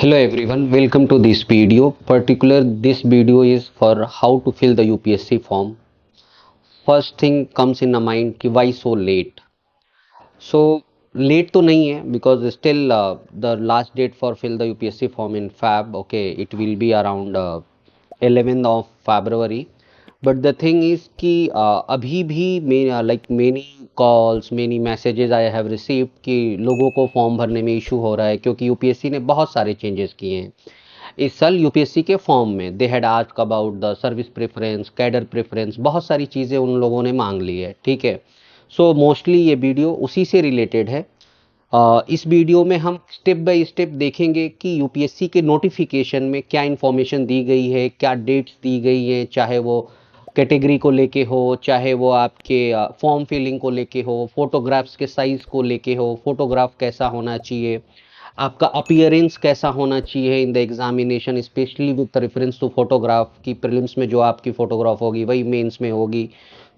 Hello everyone, welcome to this video. Particular this video is for how to fill the UPSC form. First thing comes in the mind कि why so late? So late तो नहीं है because still the last date for fill the UPSC form in Feb. Okay, it will be around 11th of February. But the thing is कि अभी भी like many calls many messages I have received कि लोगों को form भरने में issue हो रहा है क्योंकि यूपीएससी ने बहुत सारे चेंजेस किए हैं इस साल यूपीएससी के फॉर्म में। They had asked about the service preference, cadre preference, बहुत सारी चीज़ें उन लोगों ने मांग ली है। ठीक है, सो मोस्टली ये वीडियो उसी से रिलेटेड है। इस वीडियो में हम स्टेप बाय स्टेप देखेंगे कि यूपीएससी के नोटिफिकेशन में क्या इन्फॉर्मेशन दी गई है, क्या डेट्स दी गई है, चाहे वो कैटेगरी को लेके हो, चाहे वो आपके फॉर्म फिलिंग को लेके हो, फोटोग्राफ्स के साइज को लेके हो, फोटोग्राफ कैसा होना चाहिए, आपका अपीयरेंस कैसा होना चाहिए in the examination, specially with reference to photograph की प्रीलिम्स में जो आपकी फोटोग्राफ होगी वही मेंस में होगी।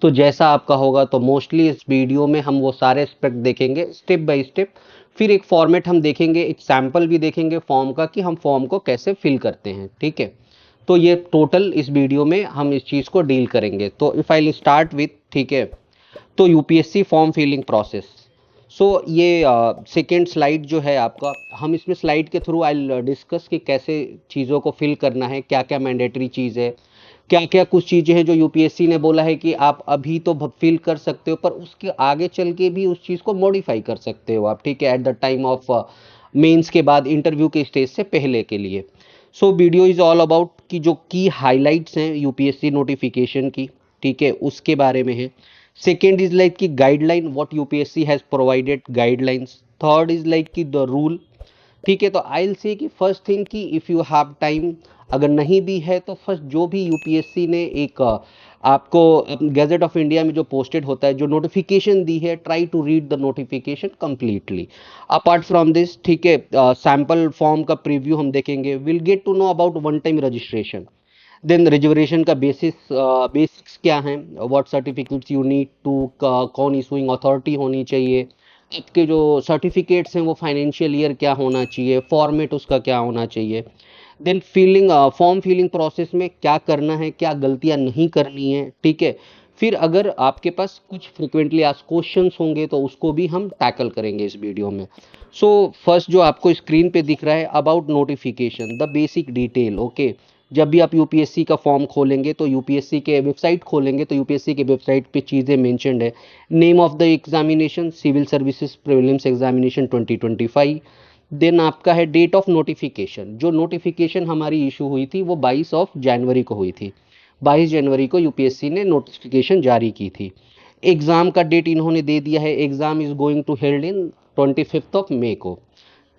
तो जैसा आपका होगा, तो मोस्टली इस वीडियो में हम वो सारे एस्पेक्ट देखेंगे स्टेप बाय स्टेप। फिर एक फॉर्मेट हम देखेंगे, एक सैंपल भी देखेंगे फॉर्म का कि हम फॉर्म को कैसे फिल करते हैं। ठीक है, तो ये टोटल इस वीडियो में हम इस चीज़ को डील करेंगे। तो इफ आई स्टार्ट विथ, ठीक है, तो यूपीएससी फॉर्म फिलिंग प्रोसेस। सो ये सेकेंड स्लाइड जो है आपका, हम इसमें स्लाइड के थ्रू आई डिस्कस कि कैसे चीज़ों को फिल करना है, क्या क्या मैंडेटरी चीज़ है, क्या क्या कुछ चीज़ें हैं जो यूपीएससी ने बोला है कि आप अभी तो फिल कर सकते हो पर उसके आगे चल के भी उस चीज़ को मॉडिफाई कर सकते हो आप। ठीक है, at the time of mains के बाद, इंटरव्यू के स्टेज से पहले के लिए। So video is all about कि जो की हाइलाइट्स हैं यूपीएससी नोटिफिकेशन की, ठीक है, उसके बारे में है। सेकेंड इज लाइक कि guideline, what UPSC has provided guidelines. Third is like कि द रूल। ठीक है, तो आई विल से कि फर्स्ट थिंग कि इफ़ यू हैव टाइम, अगर नहीं भी है तो फर्स्ट जो भी यूपीएससी ने एक आपको गैजेट ऑफ इंडिया में जो पोस्टेड होता है, जो नोटिफिकेशन दी है, try to read the notification completely. Apart from this, ठीक है, सैम्पल फॉर्म का प्रीव्यू हम देखेंगे। Will get to know about one time registration, then reservation का बेसिक्स क्या हैं, what certificates you need to, कौन इशूइंग अथॉरिटी होनी चाहिए, आपके जो सर्टिफिकेट्स हैं वो फाइनेंशियल ईयर क्या होना चाहिए, फॉर्मेट उसका क्या होना चाहिए। Then filling, form filling process में क्या करना है, क्या गलतियां नहीं करनी है। ठीक है, फिर अगर आपके पास कुछ फ्रिक्वेंटली आस्क्ड क्वेश्चंस होंगे तो उसको भी हम टैकल करेंगे इस वीडियो में। सो फर्स्ट जो आपको स्क्रीन पे दिख रहा है, about notification, the basic detail. Okay, जब भी आप यूपीएससी का फॉर्म खोलेंगे तो यूपीएससी के वेबसाइट खोलेंगे तो यूपीएससी के वेबसाइट पे चीज़ें मेंशन्ड है। Name of the examination, civil services prelims examination 2025। Then आपका है डेट ऑफ नोटिफिकेशन, जो नोटिफिकेशन हमारी इशू हुई थी वो 22 ऑफ जनवरी को हुई थी। 22 जनवरी को यूपीएससी ने नोटिफिकेशन जारी की थी। एग्ज़ाम का डेट इन्होंने दे दिया है, exam is going to held in 25 of May को।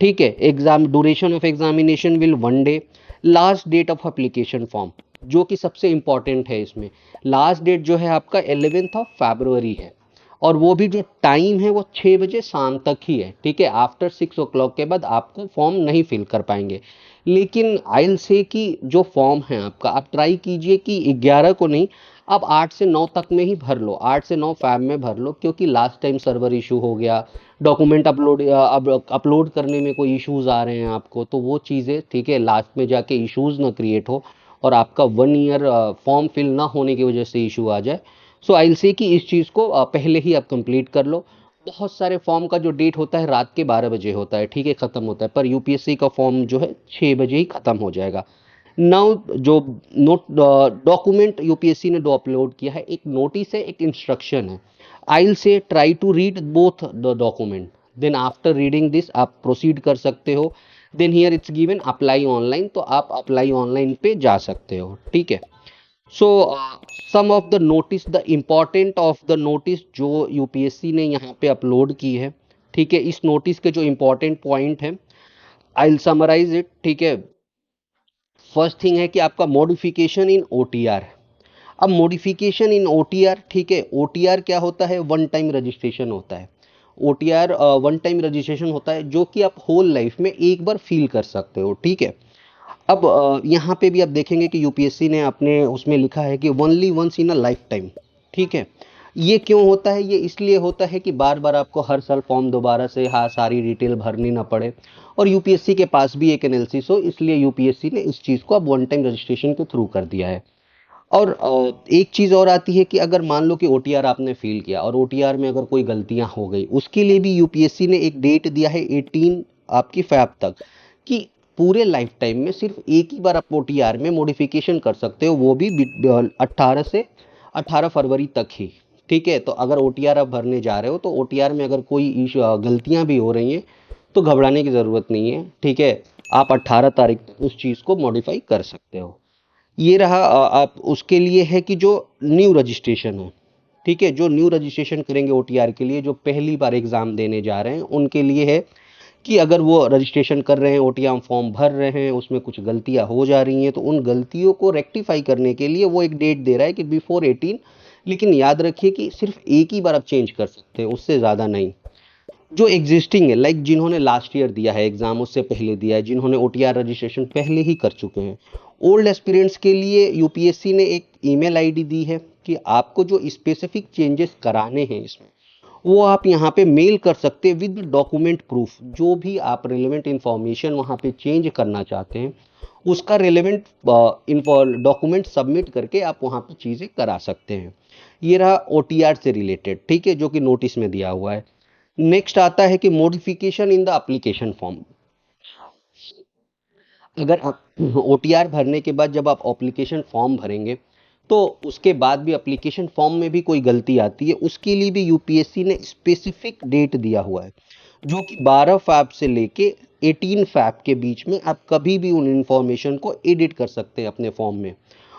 ठीक है, exam duration of examination will 1 day. Last date of application form, जो कि सबसे इंपॉर्टेंट है इसमें, लास्ट डेट जो है आपका 11th ऑफ फरवरी है, और वो भी जो टाइम है वो 6 बजे शाम तक ही है। ठीक है, आफ्टर 6 o'clock के बाद आपको फॉर्म नहीं फिल कर पाएंगे। लेकिन आई विल से कि जो फॉर्म है आपका, आप ट्राई कीजिए कि 11 को नहीं, आप 8 से 9 तक में ही भर लो, 8 से 9 फैब में भर लो, क्योंकि लास्ट टाइम सर्वर इशू हो गया, डॉक्यूमेंट अपलोड करने में कोई इश्यूज आ रहे हैं आपको, तो वो चीज़ें, ठीक है, लास्ट में जाके इश्यूज ना क्रिएट हो और आपका 1 ईयर फॉर्म फिल ना होने की वजह से इशू आ जाए। सो आई विल से कि इस चीज़ को पहले ही आप कंप्लीट कर लो। बहुत सारे फॉर्म का जो डेट होता है रात के 12 बजे होता है, ठीक है, ख़त्म होता है, पर यूपीएससी का फॉर्म जो है 6 बजे ही ख़त्म हो जाएगा। नाउ जो नोट डॉक्यूमेंट यूपीएससी ने जो अपलोड किया है, एक नोटिस है, एक इंस्ट्रक्शन है। I will say try to read both the document, then after reading this आप प्रोसीड कर सकते हो। Then here it's given apply online, तो आप अप्लाई ऑनलाइन पे जा सकते हो। ठीक है, so some of the notice, the important of the notice जो यूपीएससी ने यहाँ पे अपलोड की है। ठीक है, इस नोटिस के जो इम्पॉर्टेंट पॉइंट है, आई विल समराइज इट। ठीक है, फर्स्ट थिंग है कि आपका मॉडिफिकेशन इन ओटीआर। अब मॉडिफिकेशन इन ओटीआर, ठीक है, ओटीआर क्या होता है, वन टाइम रजिस्ट्रेशन होता है। ओटीआर वन टाइम रजिस्ट्रेशन होता है जो कि आप होल लाइफ में एक बार फील कर सकते हो। ठीक है, अब यहाँ पे भी आप देखेंगे कि यूपीएससी ने अपने उसमें लिखा है कि only once in a lifetime. ठीक है, ये क्यों होता है? ये इसलिए होता है कि बार बार आपको हर साल फॉर्म दोबारा से हाँ सारी डिटेल भरनी ना पड़े, और यूपीएससी के पास भी एक एनालिसिस हो, इसलिए यूपीएससी ने इस चीज़ को अब वन टाइम रजिस्ट्रेशन के थ्रू कर दिया है। और एक चीज़ और आती है कि अगर मान लो कि ओटीआर आपने फिल किया और ओटीआर में अगर कोई गलतियां हो गई, उसके लिए भी यूपीएससी ने एक डेट दिया है 18 आपकी फैब तक, कि पूरे लाइफ टाइम में सिर्फ एक ही बार आप ओटीआर में मॉडिफिकेशन कर सकते हो, वो भी 18 से 18 फरवरी तक ही। ठीक है, तो अगर ओटीआर आप भरने जा रहे हो तो ओटीआर में अगर कोई गलतियां भी हो रही हैं तो घबराने की ज़रूरत नहीं है। ठीक है, आप 18 तारीख तक उस चीज़ को मॉडिफाई कर सकते हो। ये रहा आप उसके लिए है कि जो न्यू रजिस्ट्रेशन है, ठीक है, जो न्यू रजिस्ट्रेशन करेंगे ओटीआर के लिए, जो पहली बार एग्ज़ाम देने जा रहे हैं उनके लिए है कि अगर वो रजिस्ट्रेशन कर रहे हैं, ओटीआर फॉर्म भर रहे हैं, उसमें कुछ गलतियां हो जा रही हैं, तो उन गलतियों को रेक्टिफाई करने के लिए वो एक डेट दे रहा है कि बिफोर 18। लेकिन याद रखिए कि सिर्फ एक ही बार आप चेंज कर सकते हैं, उससे ज़्यादा नहीं। जो एग्जिस्टिंग है, लाइक जिन्होंने लास्ट ईयर दिया है एग्जाम, उससे पहले दिया है, जिन्होंने ओटीआर रजिस्ट्रेशन पहले ही कर चुके हैं, ओल्ड एस्पिरेंट्स के लिए यूपीएससी ने एक ईमेल आईडी दी है कि आपको जो स्पेसिफिक चेंजेस कराने हैं इसमें, वो आप यहाँ पे मेल कर सकते हैं विद डॉक्यूमेंट प्रूफ। जो भी आप रिलेवेंट इंफॉर्मेशन वहाँ पे चेंज करना चाहते हैं, उसका रिलेवेंट डॉक्यूमेंट सबमिट करके आप वहाँ पे चीज़ें करा सकते हैं। ये रहा ओटीआर से रिलेटेड, ठीक है, जो कि नोटिस में दिया हुआ है। नेक्स्ट आता है कि modification in the application form. अगर आप ओटीआर भरने के बाद जब आप एप्लीकेशन फॉर्म भरेंगे, तो उसके बाद भी एप्लीकेशन फॉर्म में भी कोई गलती आती है, उसके लिए भी यूपीएससी ने स्पेसिफिक डेट दिया हुआ है, जो कि 12 फैब से लेके 18 फैब के बीच में आप कभी भी उन इंफॉर्मेशन को एडिट कर सकते हैं अपने फॉर्म में।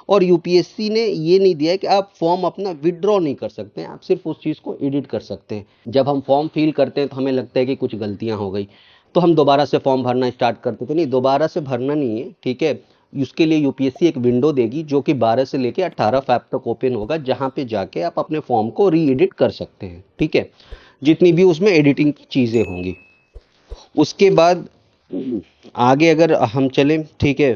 और यूपीएससी ने ये नहीं दिया है कि आप फॉर्म अपना विड्रॉ नहीं कर सकते हैं, आप सिर्फ उस चीज़ को एडिट कर सकते हैं। जब हम फॉर्म फिल करते हैं तो हमें लगता है कि कुछ गलतियां हो गई, तो हम दोबारा से फॉर्म भरना स्टार्ट करते थे। नहीं, दोबारा से भरना नहीं है, ठीक है। उसके लिए यूपीएससी एक विंडो देगी जो कि 12 से लेके 18 फैब तक ओपन होगा, जहां पे जाके आप अपने फॉर्म को री एडिट कर सकते हैं, ठीक है, जितनी भी उसमें एडिटिंग की चीज़ें होंगी। उसके बाद आगे अगर हम चलें, ठीक है,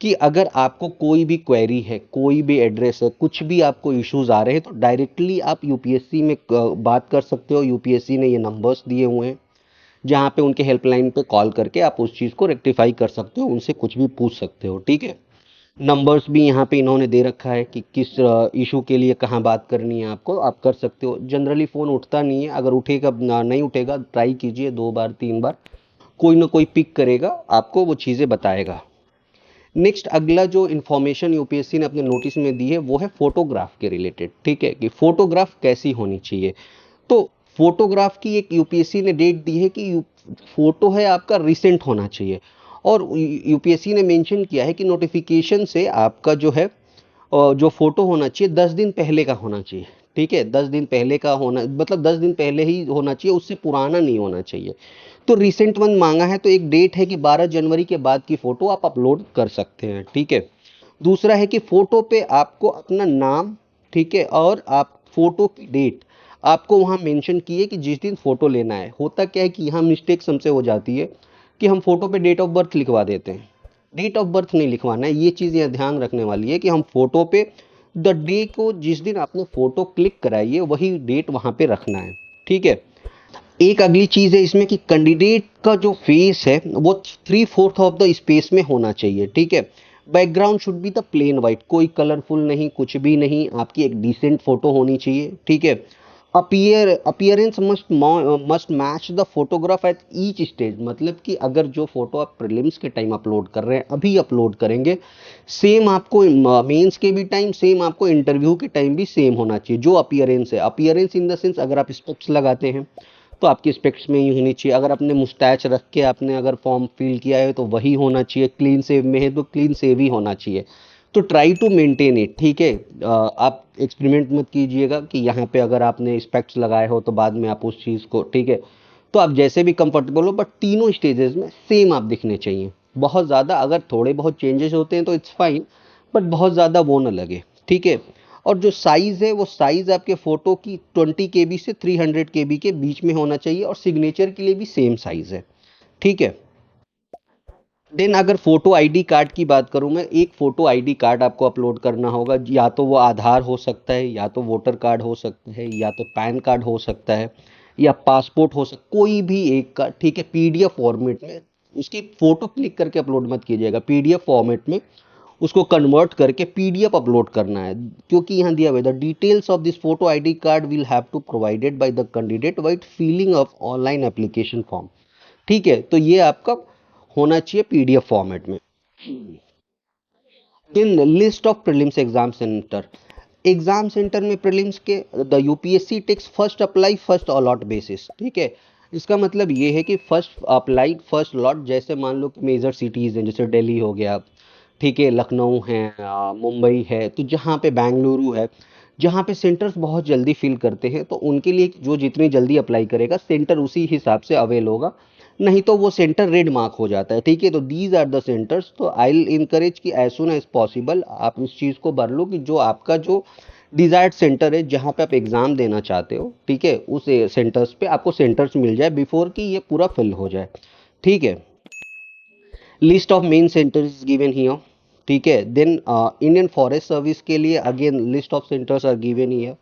कि अगर आपको कोई भी क्वेरी है, कोई भी एड्रेस है, कुछ भी आपको इश्यूज आ रहे हैं, तो डायरेक्टली आप यूपीएससी में बात कर सकते हो। यूपीएससी ने ये नंबर्स दिए हुए हैं जहाँ पे उनके हेल्पलाइन पे कॉल करके आप उस चीज़ को रेक्टिफाई कर सकते हो, उनसे कुछ भी पूछ सकते हो, ठीक है। नंबर्स भी यहाँ पे इन्होंने दे रखा है कि किस इशू के लिए कहाँ बात करनी है आपको, आप कर सकते हो। जनरली फ़ोन उठता नहीं है, अगर उठेगा नहीं उठेगा, ट्राई कीजिए 2 बार 3 बार, कोई ना कोई पिक करेगा, आपको वो चीज़ें बताएगा। नेक्स्ट अगला जो इन्फॉर्मेशन यूपीएससी ने अपने नोटिस में दी है वो है फोटोग्राफ के रिलेटेड, ठीक है, कि फोटोग्राफ कैसी होनी चाहिए। तो फोटोग्राफ की एक यूपीएससी ने डेट दी है कि फोटो है आपका रिसेंट होना चाहिए। और यूपीएससी ने मेंशन किया है कि नोटिफिकेशन से आपका जो है जो फोटो होना चाहिए 10 दिन पहले का होना चाहिए, ठीक है, 10 दिन पहले का होना मतलब 10 दिन पहले ही होना चाहिए, उससे पुराना नहीं होना चाहिए। तो रिसेंट वन मांगा है, तो एक डेट है कि 12 जनवरी के बाद की फोटो आप अपलोड कर सकते हैं, ठीक है। दूसरा है कि फोटो पे आपको अपना नाम, ठीक है, और आप फोटो की डेट आपको वहाँ मेंशन की है कि जिस दिन फोटो लेना है। होता क्या है कि यहाँ मिस्टेक्स हमसे हो जाती है कि हम फोटो पे डेट ऑफ बर्थ लिखवा देते हैं, डेट ऑफ बर्थ नहीं लिखवाना है। ये चीज़ यहाँ ध्यान रखने वाली है कि हम फोटो पे द डे को, जिस दिन आपने फोटो क्लिक कराई है, वही डेट वहाँ पे रखना है, ठीक है। एक अगली चीज़ है इसमें कि कैंडिडेट का जो फेस है वो 3/4 ऑफ द स्पेस में होना चाहिए, ठीक है। Background should be the plain white, कोई कलरफुल नहीं, कुछ भी नहीं, आपकी एक डिसेंट फोटो होनी चाहिए, ठीक है। Appearance must match the photograph eight each stage, मतलब कि अगर जो फोटो आप प्रीलिम्स के टाइम अपलोड कर रहे हैं, अभी अपलोड करेंगे, सेम आपको मेंस के भी टाइम, सेम आपको इंटरव्यू के टाइम भी सेम होना चाहिए। जो अपीयरेंस है, अपीयरेंस इन द सेंस, अगर आप स्पेक्स लगाते हैं तो आपकी स्पेक्स में ही होनी चाहिए। अगर आपने मुस्टैच रख के आपने अगर फॉर्म फिल किया है तो वही होना चाहिए। क्लीन सेव में है तो क्लीन सेव ही होना चाहिए। तो ट्राई टू मेंटेन इट, ठीक है। आप एक्सपेरिमेंट मत कीजिएगा कि यहाँ पे अगर आपने स्पेक्स लगाए हो तो बाद में आप उस चीज़ को, ठीक है। तो आप जैसे भी कंफर्टेबल हो, बट तीनों स्टेजेस में सेम आप दिखने चाहिए। बहुत ज़्यादा अगर थोड़े बहुत चेंजेस होते हैं तो इट्स फाइन, बट बहुत ज़्यादा वो ना लगे, ठीक है। और जो साइज़ है वो साइज़ आपके फ़ोटो की 20 KB से 300 KB के बीच में होना चाहिए, और सिग्नेचर के लिए भी सेम साइज़ है, ठीक है। देन अगर फोटो आईडी कार्ड की बात करूं मैं, एक फोटो आईडी कार्ड आपको अपलोड करना होगा, या तो वो आधार हो सकता है, या तो वोटर कार्ड हो सकता है, या तो पैन कार्ड हो सकता है, या पासपोर्ट हो सकता, कोई भी एक का, ठीक है, पीडीएफ फॉर्मेट में। उसकी फोटो क्लिक करके अपलोड मत कीजिएगा, पीडीएफ फॉर्मेट में उसको कन्वर्ट करके पीडीएफ अपलोड करना है, क्योंकि यहाँ दिया हुआ है the details of this photo ID card will have to provided by the candidate while filling of online application form. ठीक है, तो ये आपका होना चाहिए पीडीएफ फॉर्मेट में। Then list of prelims exam center, exam center में प्रीलिम्स के the UPSC takes first apply first allot basis. ठीक है, इसका मतलब ये है कि फर्स्ट अप्लाई फर्स्ट अलॉट, जैसे मान लो कि मेजर सिटीज हैं, जैसे दिल्ली हो गया, ठीक है, लखनऊ है, मुंबई है, तो जहाँ पे बेंगलुरु है, जहाँ पे सेंटर्स बहुत जल्दी फिल करते हैं, तो उनके लिए जो जितनी जल्दी अप्लाई करेगा सेंटर उसी हिसाब से अवेल होगा, नहीं तो वो सेंटर रेड मार्क हो जाता है। ठीक है, तो दीज आर द सेंटर्स, तो आई विल इनकरेज कि एज सुन एज पॉसिबल आप इस चीज़ को भर लो कि जो आपका जो डिजायर्ड सेंटर है जहाँ पे आप एग्जाम देना चाहते हो, ठीक है, उस सेंटर्स पे आपको सेंटर्स मिल जाए बिफोर कि ये पूरा फिल हो जाए। ठीक है, list of main centers given here. ठीक है, देन इंडियन फॉरेस्ट सर्विस के लिए again list of centers are given here.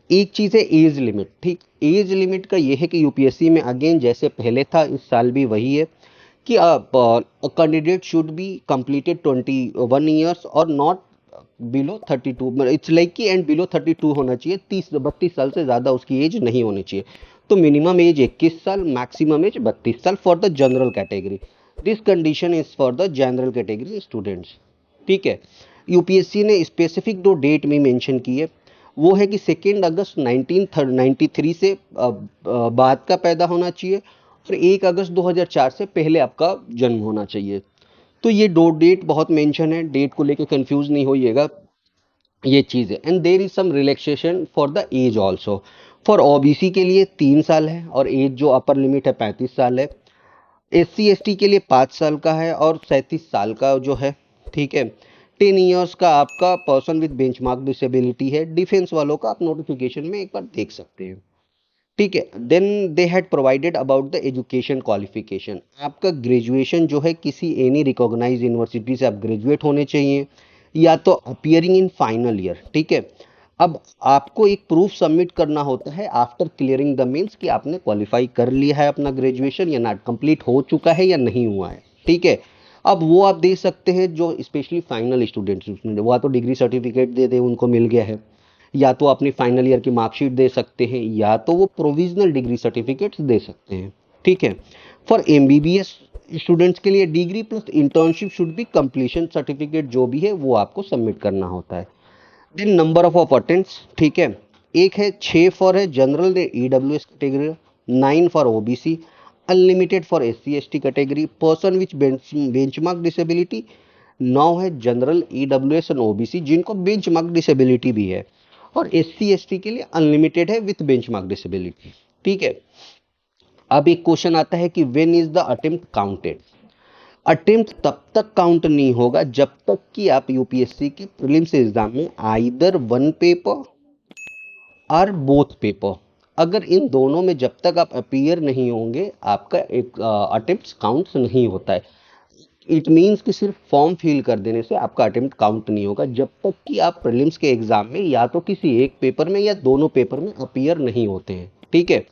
एक चीज़ है एज लिमिट। ठीक, एज लिमिट का ये है कि यूपीएससी में अगेन जैसे पहले था, इस साल भी वही है कि candidate should be completed 21 years और नॉट बिलो 32, इट्स लाइक कि एंड बिलो 32 होना चाहिए, 32 साल से ज़्यादा उसकी एज नहीं होनी चाहिए। तो मिनिमम एज 21 साल, मैक्सिमम एज 32 साल for the general category. This condition is for the general category students. ठीक है, यूपीएससी ने स्पेसिफिक दो डेट में मेंशन की है, वो है कि 2 अगस्त 1993 से बाद का पैदा होना चाहिए, और 1 अगस्त 2004 से पहले आपका जन्म होना चाहिए। तो ये दो डेट बहुत मेंशन है, डेट को लेके कंफ्यूज नहीं होइएगा, ये चीज़ है। And there is some relaxation for the age also. For OBC के लिए 3 साल है, और एज जो अपर लिमिट है 35 साल है। एससी एसटी के लिए 5 साल का है, और 37 साल का जो है। ठीक है, 10 ईयर्स का आपका पर्सन विद बेंचमार्क डिसेबिलिटी है। डिफेंस वालों का आप नोटिफिकेशन में एक बार देख सकते हैं। ठीक है, then they had provided about the education qualification, आपका ग्रेजुएशन जो है किसी एनी रिकॉग्नाइज यूनिवर्सिटी से आप ग्रेजुएट होने चाहिए, या तो अपियरिंग इन फाइनल ईयर। ठीक है, अब आपको एक प्रूफ सबमिट करना होता है आफ्टर क्लियरिंग द मेंस कि आपने क्वालिफाई कर लिया है अपना ग्रेजुएशन, या नॉट कंप्लीट हो चुका है या नहीं हुआ है। ठीक है, अब वो आप दे सकते हैं, जो स्पेशली फाइनल स्टूडेंट्स, वो तो डिग्री सर्टिफिकेट दे दे, उनको मिल गया है, या तो अपनी फाइनल ईयर की मार्कशीट दे सकते हैं, या तो वो प्रोविजनल डिग्री सर्टिफिकेट्स दे सकते हैं। ठीक है, फॉर एमबीबीएस स्टूडेंट्स के लिए degree plus internship should be completion certificate जो भी है वो आपको सबमिट करना होता है। देन नंबर ऑफ अटेम्प्ट्स, ठीक है, एक है 6 फॉर है general EWS category, 9 for OBC, unlimited for SC ST category, person which benchmark disability. 9 है जनरल ईडब्ल्यूएस एंड ओबीसी जिनको बेंचमार्क डिसेबिलिटी भी है, और एससी एसटी के लिए अनलिमिटेड है विथ बेंचमार्क डिसेबिलिटी। ठीक है, अब एक क्वेश्चन आता है कि when is the attempt counted. Attempt तब तक काउंट नहीं होगा जब तक कि आप यूपीएससी के प्रीलिम्स एग्जाम में आइदर वन पेपर और बोथ पेपर, अगर इन दोनों में जब तक आप अपीयर नहीं होंगे आपका एक अटेम्प्ट काउंट नहीं होता है। इट मीन्स कि सिर्फ फॉर्म फिल कर देने से आपका अटेम्प्ट काउंट नहीं होगा जब तक कि आप प्रीलिम्स के एग्जाम में या तो किसी एक पेपर में या दोनों पेपर में अपीयर नहीं होते हैं। ठीक है,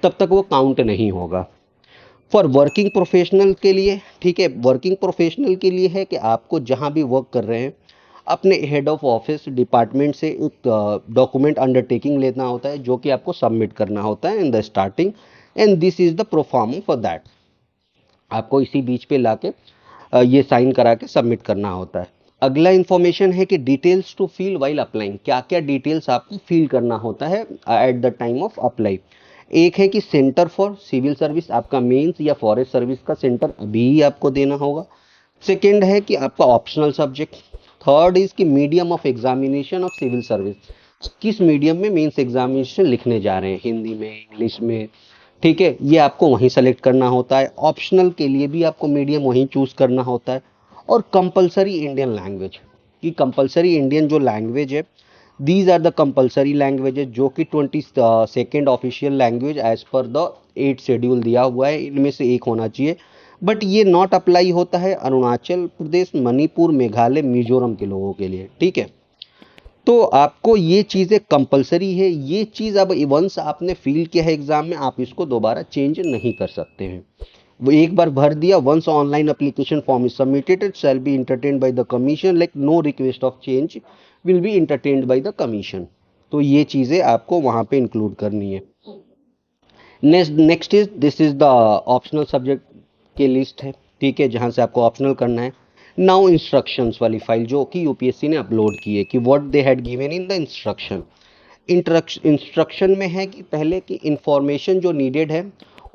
तब तक वो काउंट नहीं होगा। फॉर वर्किंग प्रोफेशनल के लिए, ठीक है, वर्किंग प्रोफेशनल के लिए है कि आपको जहाँ भी वर्क कर रहे हैं अपने हेड ऑफ ऑफिस डिपार्टमेंट से एक डॉक्यूमेंट अंडरटेकिंग लेना होता है, जो कि आपको सबमिट करना होता है in the starting, and this is the proforma for that. आपको इसी बीच पे लाके ये साइन करा के सबमिट करना होता है। अगला इंफॉर्मेशन है कि details to fill while applying, क्या क्या डिटेल्स आपको फिल करना होता है at the time of apply. एक है कि सेंटर फॉर सिविल सर्विस, आपका मेंस या फॉरेस्ट सर्विस का सेंटर अभी ही आपको देना होगा। सेकेंड है कि आपका ऑप्शनल सब्जेक्ट। थर्ड इज कि medium of examination of civil service, किस मीडियम में मेंस एग्जामिनेशन लिखने जा रहे हैं, हिंदी में, इंग्लिश में। ठीक है, ये आपको वहीं सेलेक्ट करना होता है। ऑप्शनल के लिए भी आपको मीडियम वहीं चूज करना होता है। और कंपलसरी इंडियन लैंग्वेज, कि कंपलसरी इंडियन जो लैंग्वेज है, these are the compulsory languages, जो कि 22nd official language as per the 8 schedule दिया हुआ है, इनमें से एक होना चाहिए। बट ये नॉट अप्लाई होता है अरुणाचल प्रदेश, मणिपुर, मेघालय, मिजोरम के लोगों के लिए, ठीक है। तो आपको ये चीज़ें कंपलसरी है, ये चीज़ अब वंस आपने फील किया है एग्जाम में, आप इसको दोबारा चेंज नहीं कर सकते हैं। वो एक बार भर दिया, once online application form is submitted it shall be entertained by the commission, like no request of change will be entertained by the commission. तो ये चीज़ें आपको वहाँ पे इंक्लूड करनी है। Next is this is the optional subject की list है, ठीक है, जहाँ से आपको ऑप्शनल करना है। नाउ इंस्ट्रक्शंस वाली फाइल जो कि यूपीएससी ने अपलोड की है, कि what they had given in the instruction. Instruction में है कि पहले की इंफॉर्मेशन जो नीडेड है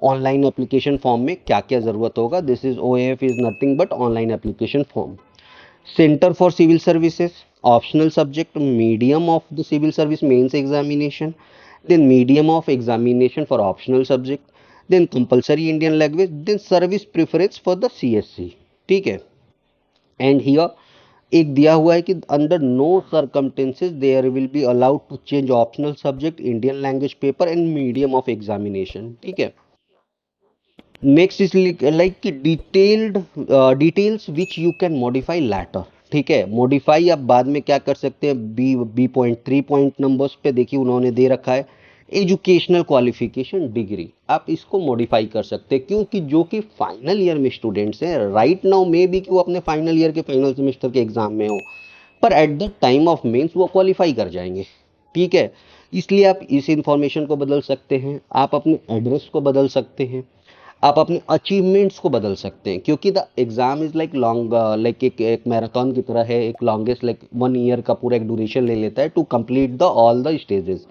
ऑनलाइन एप्लीकेशन फॉर्म में क्या क्या ज़रूरत होगा। This is OF is nothing but online application form. Centre for civil services, optional subject, medium of the civil service mains examination, then medium of examination for optional subject, then compulsory Indian language, then service preference for the CSC, ठीक है। And here एक दिया हुआ है कि under no circumstances there will be allowed to change optional subject, Indian language paper and medium of examination, ठीक है। Next is like कि detailed details which you can modify later, ठीक है। मॉडिफाई आप बाद में क्या कर सकते हैं, बी पॉइंट 3 पॉइंट नंबर्स पे देखिए उन्होंने दे रखा है एजुकेशनल क्वालिफिकेशन डिग्री, आप इसको मॉडिफाई कर सकते हैं, क्योंकि जो कि फाइनल ईयर में स्टूडेंट्स हैं राइट नाउ मे बी कि वो अपने फाइनल ईयर के फाइनल सेमेस्टर के एग्जाम में हो, पर at the time of mains वो क्वालिफाई कर जाएंगे, ठीक है। इसलिए आप इस इंफॉर्मेशन को बदल सकते हैं, आप अपने एड्रेस को बदल सकते हैं, आप अपने अचीवमेंट्स को बदल सकते हैं, क्योंकि the exam is like long, like एक मैराथन की तरह है, एक लॉन्गेस्ट लाइक 1 ईयर का पूरा एक ड्यूरेशन ले लेता है to complete the all the stages,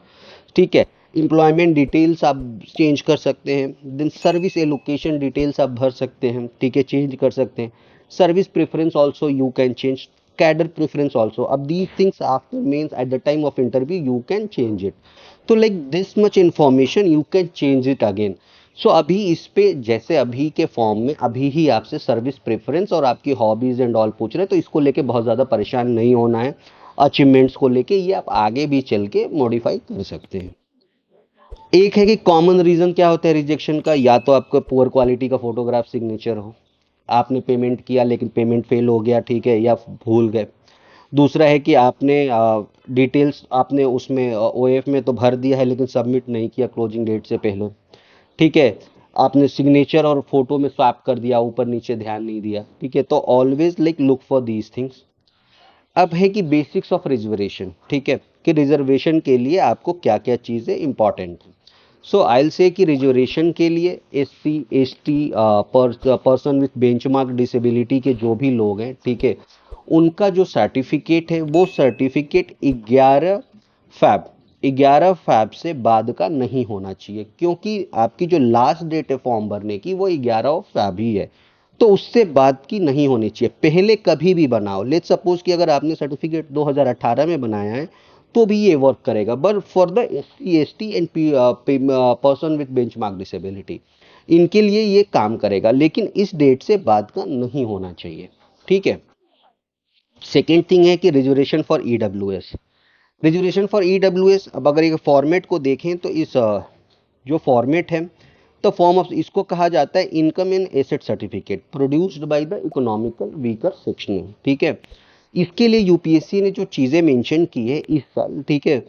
ठीक है। एम्प्लॉयमेंट डिटेल्स आप चेंज कर सकते हैं, देन सर्विस एलोकेशन डिटेल्स आप भर सकते हैं, ठीक है, चेंज कर सकते हैं। Service preference also you can change, cadre preference also. अब these things after means at the time of interview you can change it. तो like this much information you can change it again. So अभी इस पे जैसे अभी के form में अभी ही आपसे सर्विस प्रेफरेंस और आपकी हॉबीज एंड ऑल पूछ रहे हैं, तो इसको लेके बहुत ज़्यादा परेशान नहीं होना है। अचीवमेंट्स को लेके ये आप आगे भी चल के मॉडिफाई कर सकते हैं। एक है कि कॉमन रीज़न क्या होता है रिजेक्शन का, या तो आपका पुअर क्वालिटी का फोटोग्राफ सिग्नेचर हो, आपने पेमेंट किया लेकिन पेमेंट फेल हो गया, ठीक है, या भूल गए। दूसरा है कि आपने डिटेल्स आपने उसमें ओएफ में तो भर दिया है लेकिन सबमिट नहीं किया क्लोजिंग डेट से पहले, ठीक है। आपने सिग्नेचर और फोटो में स्वैप कर दिया, ऊपर नीचे ध्यान नहीं दिया, ठीक है। तो always like look for these things. अब है कि बेसिक्स ऑफ रिजर्वेशन, ठीक है, कि रिजर्वेशन के लिए आपको क्या क्या चीज़ें इंपॉर्टेंट हैं। सो आई विल से कि रिजर्वेशन के लिए SC ST person with benchmark disability के जो भी लोग हैं, ठीक है, उनका जो सर्टिफिकेट है वो सर्टिफिकेट 11 फैब से बाद का नहीं होना चाहिए, क्योंकि आपकी जो लास्ट डेट है फॉर्म भरने की वो 11 फैब ही है। तो उससे बाद की नहीं होनी चाहिए, पहले कभी भी बनाओ। लेट्स सपोज कि अगर आपने सर्टिफिकेट 2018 में बनाया है तो भी ये वर्क करेगा, but for the SC ST and person with benchmark disability इनके लिए ये काम करेगा, लेकिन इस डेट से बाद का नहीं होना चाहिए, ठीक है। सेकेंड थिंग है कि reservation for EWS. Reservation for EWS, अब अगर एक फॉर्मेट को देखें तो इस जो फॉर्मेट है तो फॉर्म ऑफ इसको कहा जाता है income and asset certificate produced by the economical weaker section, ठीक है। इसके लिए यूपीएससी ने जो चीज़ें मेंशन की है इस साल, ठीक है,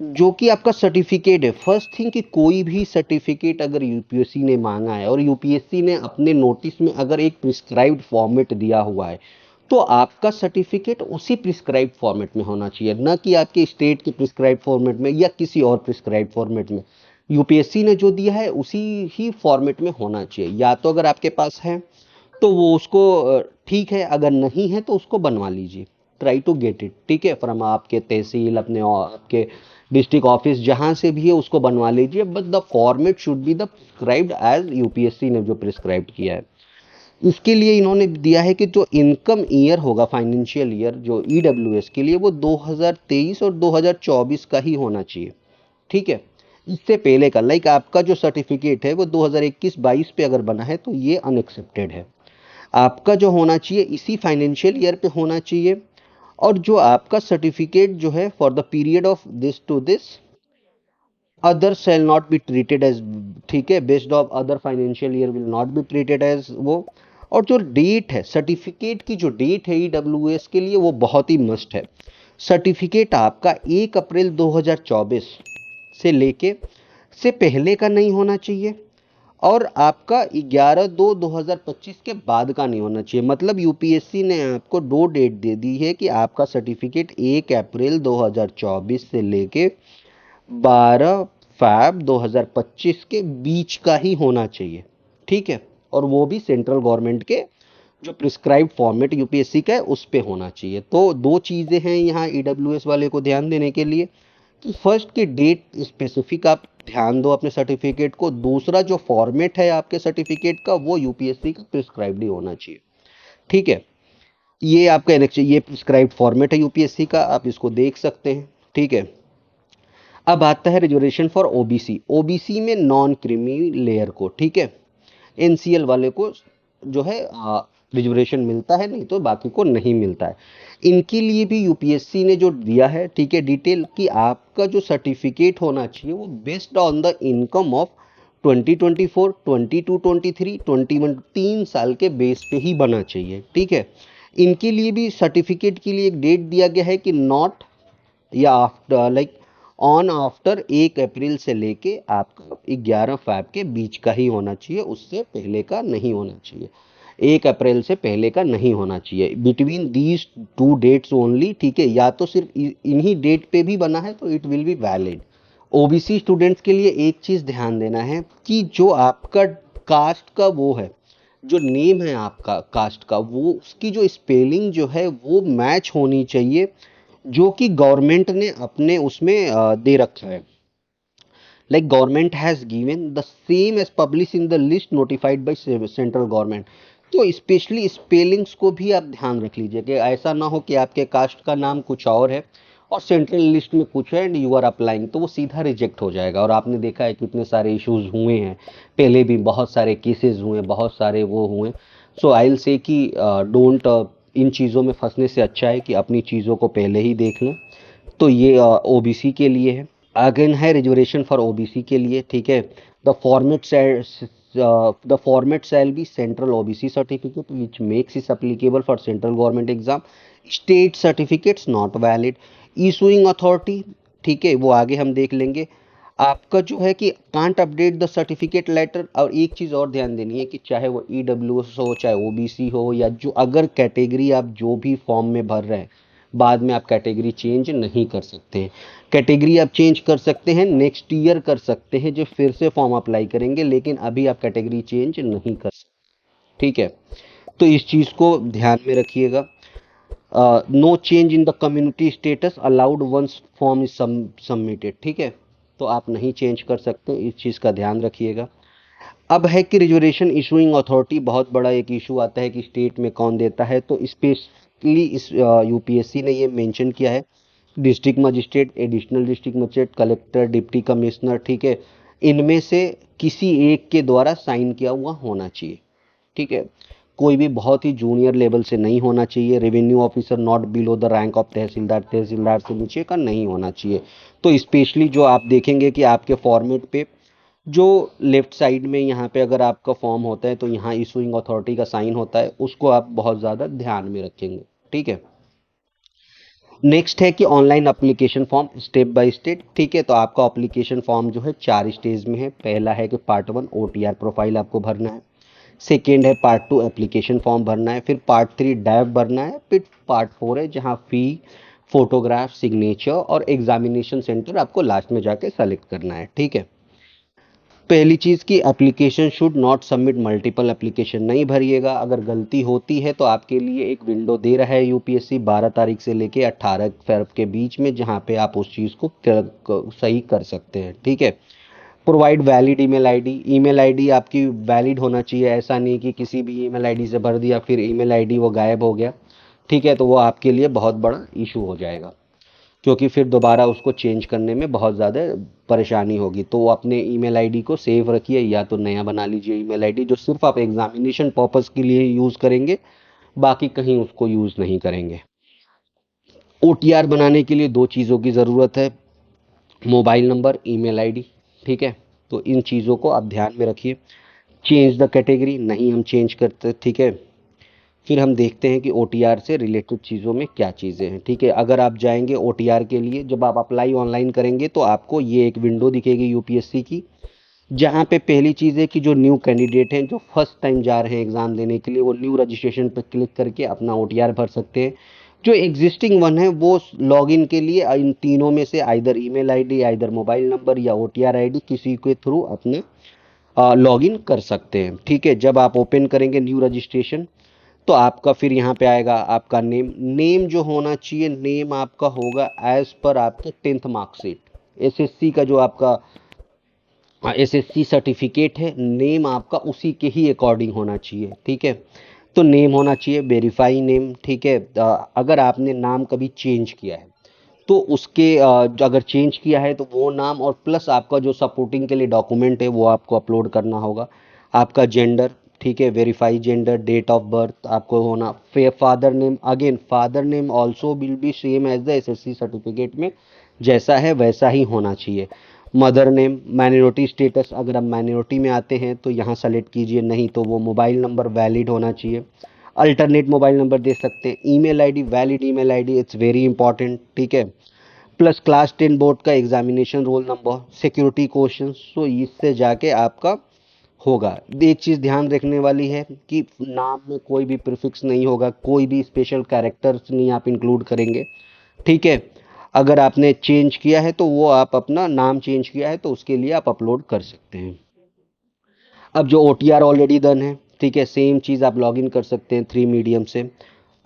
जो कि आपका सर्टिफिकेट है। फर्स्ट थिंग कि कोई भी सर्टिफिकेट अगर यूपीएससी ने मांगा है और यूपीएससी ने अपने नोटिस में अगर एक प्रिस्क्राइब्ड फॉर्मेट दिया हुआ है, तो आपका सर्टिफिकेट उसी प्रिस्क्राइब्ड फॉर्मेट में होना चाहिए, न कि आपके स्टेट के प्रिस्क्राइब्ड फॉर्मेट में या किसी और प्रिस्क्राइब्ड फॉर्मेट में। यूपीएससी ने जो दिया है उसी ही फॉर्मेट में होना चाहिए। या तो अगर आपके पास है तो वो उसको ठीक है, अगर नहीं है तो उसको बनवा लीजिए, ट्राई टू गेट इट, ठीक है, फ्रॉम आपके तहसील, अपने आपके डिस्ट्रिक्ट ऑफिस, जहाँ से भी है उसको बनवा लीजिए, but the format should be the prescribed as UPSC ने जो प्रिस्क्राइब्ड किया है। इसके लिए इन्होंने दिया है कि जो इनकम ईयर होगा फाइनेंशियल ईयर जो ईडब्ल्यूएस के लिए वो 2023 और 2024 का ही होना चाहिए, ठीक है। इससे पहले का लाइक आपका जो सर्टिफिकेट है वो 2021-22 पे अगर बना है तो ये अनएक्सेप्टेड है। आपका जो होना चाहिए इसी फाइनेंशियल ईयर पे होना चाहिए, और जो आपका सर्टिफिकेट जो है for the period of this to this other shall not be treated as, ठीक है, based of other financial year will not be treated as वो। और जो डेट है सर्टिफिकेट की, जो डेट है ईडब्ल्यूएस के लिए वो बहुत ही मस्ट है। सर्टिफिकेट आपका 1 अप्रैल 2024 से लेके से पहले का नहीं होना चाहिए और आपका 11/2/2025 के बाद का नहीं होना चाहिए। मतलब यूपीएससी ने आपको दो डेट दे दी है कि आपका सर्टिफिकेट 1 अप्रैल 2024 से लेके 12 फरवरी 2025 के बीच का ही होना चाहिए, ठीक है। और वो भी सेंट्रल गवर्नमेंट के जो प्रिस्क्राइब्ड फॉर्मेट यूपीएससी का है उस पे होना चाहिए। तो दो चीज़ें हैं यहाँ ईडब्ल्यूएस वाले को ध्यान देने के लिए कि फर्स्ट की डेट स्पेसिफिक आप ध्यान दो अपने सर्टिफिकेट को, दूसरा जो फॉर्मेट है आपके सर्टिफिकेट का वो यूपीएससी का प्रिस्क्राइब्ड ही होना चाहिए, ठीक है। ये आपका ये प्रिस्क्राइब्ड फॉर्मेट है यूपीएससी का, आप इसको देख सकते हैं, ठीक है। अब आता है रिजर्वेशन फॉर ओबीसी। ओबीसी में नॉन क्रीमी लेयर को, ठीक है, एनसीएल वाले को जो है रिजर्वेशन मिलता है, नहीं तो बाकी को नहीं मिलता है। इनके लिए भी यूपीएससी ने जो दिया है, ठीक है, डिटेल कि आपका जो सर्टिफिकेट होना चाहिए वो based on the income of 2024, 22, 23, 21, 3 साल के बेस पे ही बना चाहिए, ठीक है। इनके लिए भी सर्टिफिकेट के लिए एक डेट दिया गया है कि नॉट या आफ्टर लाइक ऑन आफ्टर 1 अप्रैल से लेके आपका 11 फरवरी के बीच का ही होना चाहिए, उससे पहले का नहीं होना चाहिए। 1 अप्रैल से पहले का नहीं होना चाहिए, between these two dates only, ठीक है। या तो सिर्फ इन्हीं डेट पे भी बना है तो it will be valid. OBC students के लिए एक चीज ध्यान देना है कि जो आपका कास्ट का वो है, जो नेम है आपका कास्ट का, वो उसकी जो स्पेलिंग जो है वो मैच होनी चाहिए जो कि गवर्नमेंट ने अपने उसमें दे रखा है। Like government has given the same as publish in the list notified by central government. तो स्पेशली स्पेलिंग्स को भी आप ध्यान रख लीजिए कि ऐसा ना हो कि आपके कास्ट का नाम कुछ और है और सेंट्रल लिस्ट में कुछ है एंड यू आर अप्लाइंग, तो वो सीधा रिजेक्ट हो जाएगा। और आपने देखा है कितने सारे इश्यूज हुए हैं, पहले भी बहुत सारे केसेस हुए, बहुत सारे वो हुए। सो आई विल से कि डोंट इन चीज़ों में फंसने से अच्छा है कि अपनी चीज़ों को पहले ही देख लें। तो ये ओबीसी के लिए है। अगेन है रिजर्वेशन फॉर ओबीसी के लिए, ठीक है। The format the format shall be central OBC certificate which makes is applicable for central government exam. State certificates not valid. Issuing authority, ठीक है, वो आगे हम देख लेंगे। आपका जो है कि can't update the certificate letter. और एक चीज़ और ध्यान देनी है कि चाहे वो ईडब्ल्यूएस हो, चाहे ओबीसी हो, या जो अगर कैटेगरी आप जो भी फॉर्म में भर रहे हैं, बाद में आप कैटेगरी चेंज नहीं कर सकते हैं। कैटेगरी आप चेंज कर सकते हैं, नेक्स्ट ईयर कर सकते हैं जब फिर से फॉर्म अप्लाई करेंगे, लेकिन अभी आप कैटेगरी चेंज नहीं कर सकते, ठीक है। तो इस चीज़ को ध्यान में रखिएगा। No change in the community status allowed once form is submitted, ठीक है। तो आप नहीं चेंज कर सकते, इस चीज़ का ध्यान रखिएगा। अब है कि रिजर्वेशन इशूइंग अथॉरिटी, बहुत बड़ा एक इशू आता है कि स्टेट में कौन देता है। तो स्पेशली इस यूपीएससी ने ये मेंशन किया है, district magistrate, additional district magistrate, collector, deputy commissioner, ठीक है, इनमें से किसी एक के द्वारा साइन किया हुआ होना चाहिए, ठीक है। कोई भी बहुत ही जूनियर लेवल से नहीं होना चाहिए। Revenue officer not below the rank of tehsildar, tehsildar से नीचे का नहीं होना चाहिए। तो स्पेशली जो आप देखेंगे कि आपके फॉर्मेट पे जो लेफ्ट साइड में यहाँ पे अगर आपका फॉर्म होता है तो यहाँ इशूइंग अथॉरिटी का साइन होता है, उसको आप बहुत ज़्यादा ध्यान में रखेंगे, ठीक है। नेक्स्ट है कि online application form step by step, ठीक है। तो आपका एप्लीकेशन फॉर्म जो है 4 स्टेज में है। पहला है कि पार्ट 1 ओटीआर प्रोफाइल आपको भरना है, सेकेंड है पार्ट 2 एप्लीकेशन फॉर्म भरना है, फिर पार्ट 3 डैब भरना है, फिर पार्ट 4 है जहाँ फी, फोटोग्राफ, सिग्नेचर और एग्जामिनेशन सेंटर आपको लास्ट में जाके सेलेक्ट करना है, ठीक है। पहली चीज़ की application should not submit multiple application नहीं भरिएगा। अगर गलती होती है तो आपके लिए एक विंडो दे रहा है यूपीएससी 12 तारीख से लेके 18 फरवरी के बीच में, जहां पे आप उस चीज़ को सही कर सकते हैं, ठीक है। Provide valid email ID. Email ID आपकी वैलिड होना चाहिए, ऐसा नहीं कि किसी भी ईमेल आईडी से भर दिया फिर ईमेल आईडी वो गायब हो गया, ठीक है। तो वो आपके लिए बहुत बड़ा इशू हो जाएगा, क्योंकि फिर दोबारा उसको चेंज करने में बहुत ज़्यादा परेशानी होगी। तो अपने ईमेल आईडी को सेव रखिए या तो नया बना लीजिए ईमेल आईडी जो सिर्फ आप एग्जामिनेशन पर्पस के लिए यूज़ करेंगे, बाकी कहीं उसको यूज़ नहीं करेंगे। ओटीआर बनाने के लिए दो चीज़ों की ज़रूरत है। मोबाइल नंबर, ईमेल आईडी, ठीक है। तो इन चीज़ों को आप ध्यान में रखिए। चेंज द कैटेगरी, नहीं हम चेंज करते, ठीक है। फिर हम देखते हैं कि ओटीआर से रिलेटेड चीज़ों में क्या चीज़ें हैं, ठीक है। अगर आप जाएंगे ओटीआर के लिए, जब आप अप्लाई ऑनलाइन करेंगे तो आपको ये एक विंडो दिखेगी यूपीएससी की, जहाँ पे पहली चीज़ है कि जो न्यू कैंडिडेट हैं, जो फर्स्ट टाइम जा रहे हैं एग्ज़ाम देने के लिए, वो न्यू रजिस्ट्रेशन पर क्लिक करके अपना ओटीआर भर सकते हैं। जो एग्जिस्टिंग वन है वो लॉगिन के लिए इन तीनों में से either email ID, either mobile number या ओटीआर आईडी किसी के थ्रू अपने लॉगिन कर सकते हैं, ठीक है। जब आप ओपन करेंगे न्यू रजिस्ट्रेशन, तो आपका फिर यहाँ पे आएगा आपका नेम। नेम जो होना चाहिए, नेम आपका होगा एज पर आपके 10th मार्कशीट। एसएससी का जो आपका एसएससी सर्टिफिकेट है, नेम आपका उसी के ही अकॉर्डिंग होना चाहिए, ठीक है। तो नेम होना चाहिए वेरीफाई नेम, ठीक है। अगर आपने नाम कभी चेंज किया है तो उसके अगर चेंज किया है तो वो नाम और प्लस आपका जो सपोर्टिंग के लिए डॉक्यूमेंट है वो आपको अपलोड करना होगा। आपका जेंडर, ठीक है, verify gender, date of birth आपको होना। Father name, again father name also will be same as the SSC certificate में जैसा है वैसा ही होना चाहिए। मदर नेम, माइनॉरिटी स्टेटस, अगर आप माइनॉरिटी में आते हैं तो यहाँ सेलेक्ट कीजिए, नहीं तो वो मोबाइल नंबर वैलिड होना चाहिए। अल्टरनेट मोबाइल नंबर दे सकते हैं। Email ID, valid email ID, it's very important, ठीक है। प्लस क्लास 10 बोर्ड का examination roll number, security question, so इससे जाके आपका होगा। एक चीज़ ध्यान रखने वाली है कि नाम में कोई भी प्रीफिक्स नहीं होगा, कोई भी स्पेशल कैरेक्टर्स नहीं आप इंक्लूड करेंगे, ठीक है। अगर आपने चेंज किया है तो वो आप अपना नाम चेंज किया है तो उसके लिए आप अपलोड कर सकते हैं। अब जो ओटीआर ऑलरेडी डन है, ठीक है, सेम चीज़ आप लॉगिन कर सकते हैं थ्री मीडियम से।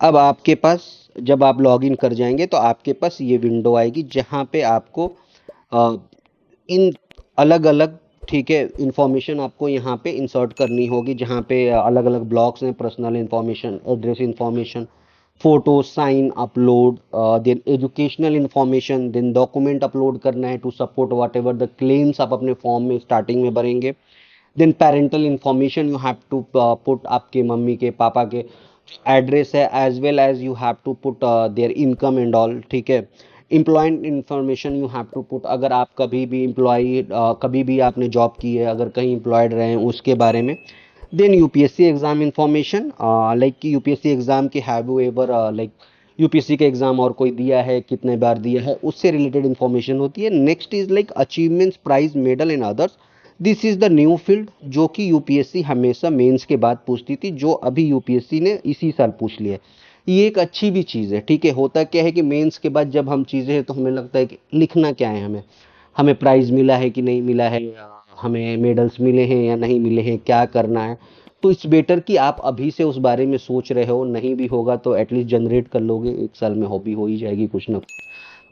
अब आपके पास जब आप लॉगिन कर जाएंगे तो आपके पास ये विंडो आएगी जहाँ पे आपको अ, इन अलग अलग, ठीक है, इंफॉर्मेशन आपको यहाँ पे इंसर्ट करनी होगी, जहाँ पे अलग अलग ब्लॉक्स हैं। Personal information, address information, photo, sign upload, then educational information, then document upload करना है to support whatever the claims आप अपने फॉर्म में स्टार्टिंग में भरेंगे। Then parental information you have to put, आपके मम्मी के पापा के एड्रेस है, as well as you have to put their income and all, ठीक है। Employment information you have to put, अगर आप कभी भी कभी भी आपने जॉब की है, अगर कहीं एम्प्लॉयड रहे हैं उसके बारे में। Then UPSC exam information, like कि यूपीएससी एग्जाम के have you ever like UPSC का एग्जाम और कोई दिया है, कितने बार दिया है, उससे रिलेटेड इंफॉर्मेशन होती है। Next is like achievements, prize, medal and others. This is the new field जो कि यूपीएससी हमेशा मेंस के बाद पूछती थी, जो अभी यूपीएससी ने इसी साल पूछ लिया है। ये एक अच्छी भी चीज़ है, ठीक है। होता क्या है कि मेंस के बाद जब हम चीज़ें हैं तो हमें लगता है कि लिखना क्या है, हमें हमें प्राइज़ मिला है कि नहीं मिला है, या हमें मेडल्स मिले हैं या नहीं मिले हैं, क्या करना है। तो इट्स बेटर कि आप अभी से उस बारे में सोच रहे हो, नहीं भी होगा तो एटलीस्ट जनरेट कर लोगे, एक साल में हॉबी हो ही जाएगी कुछ ना कुछ।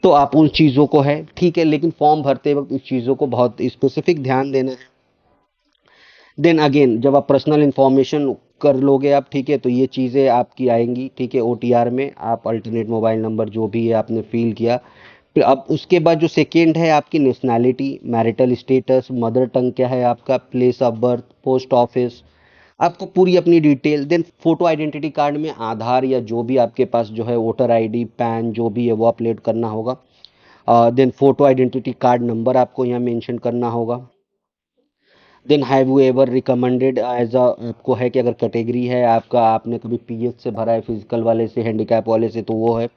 तो आप उन चीज़ों को है, ठीक है, लेकिन फॉर्म भरते वक्त इस चीज़ों को बहुत स्पेसिफिक ध्यान देना है। देन अगेन जब आप पर्सनल इंफॉर्मेशन कर लोगे आप, ठीक है, तो ये चीज़ें आपकी आएंगी, ठीक है। ओटीआर में आप अल्टरनेट मोबाइल नंबर जो भी है आपने फिल किया। फिर अब उसके बाद जो सेकेंड है आपकी nationality, marital status, mother tongue क्या है आपका, place of birth, post office, आपको पूरी अपनी detail. Then photo identity card में आधार या जो भी आपके पास जो है वोटर आईडी, पैन जो भी है वो अपलोड करना होगा। Then photo identity card number आपको यहाँ मेंशन करना होगा। Then have you ever recommended as a, आपको है कि अगर कैटेगरी है आपका, आपने कभी पीएच से भरा है, फिजिकल वाले से, हैंडीकैप वाले से, तो वो है,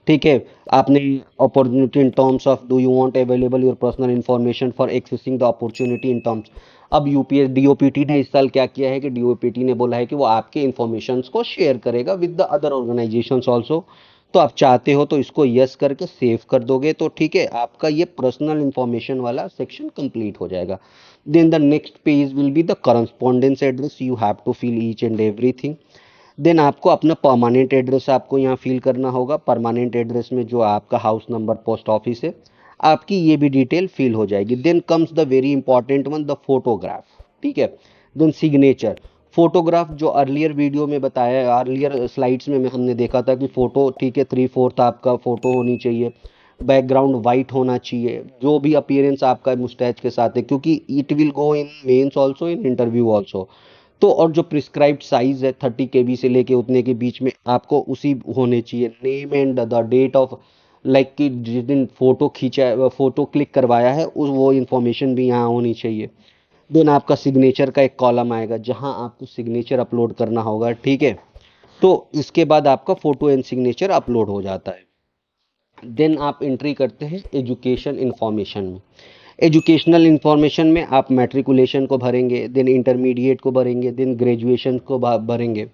ठीक है। आपने opportunity in terms of do you want available your personal information for accessing the opportunity in terms. अब यूपीएस डीओपीटी ने इस साल क्या किया है कि डीओपीटी ने बोला है कि वो आपके इंफॉर्मेशंस को शेयर करेगा with the other organisations also. तो आप चाहते हो तो इसको यस करके सेव कर दोगे तो ठीक है, आपका ये पर्सनल इंफॉर्मेशन वाला सेक्शन कंप्लीट हो जाएगा। Then the next page will be the correspondence address, you have to fill each and everything. Then आपको अपना परमानेंट एड्रेस आपको यहाँ फिल करना होगा। परमानेंट एड्रेस में जो आपका हाउस नंबर, पोस्ट ऑफिस है, आपकी ये भी डिटेल फिल हो जाएगी। Then comes the very important one, the photograph, ठीक है। देन सिग्नेचर, फोटोग्राफ जो अर्लियर वीडियो में बताया, अर्लियर स्लाइड्स में हमने देखा था कि फोटो, ठीक है, 3/4 आपका फोटो होनी चाहिए, बैकग्राउंड वाइट होना चाहिए, जो भी अपीयरेंस आपका मुस्टैच के साथ है, क्योंकि it will go in mains also, in interview also. तो और जो प्रिस्क्राइब्ड साइज है 30 KB से लेके उतने के बीच में आपको उसी होने चाहिए। Name and the date of like कि जिस दिन फोटो खींचा, फोटो क्लिक करवाया है उस वो इन्फॉर्मेशन भी यहाँ होनी चाहिए। देन आपका सिग्नेचर का एक कॉलम आएगा जहाँ आपको सिग्नेचर अपलोड करना होगा, ठीक है। तो इसके बाद आपका फोटो एंड सिग्नेचर अपलोड हो जाता है। देन आप एंट्री करते हैं एजुकेशन इन्फॉर्मेशन में। एजुकेशनल इन्फॉर्मेशन में आप मैट्रिकुलेशन को भरेंगे, देन इंटरमीडिएट को भरेंगे, देन ग्रेजुएशन को भरेंगे,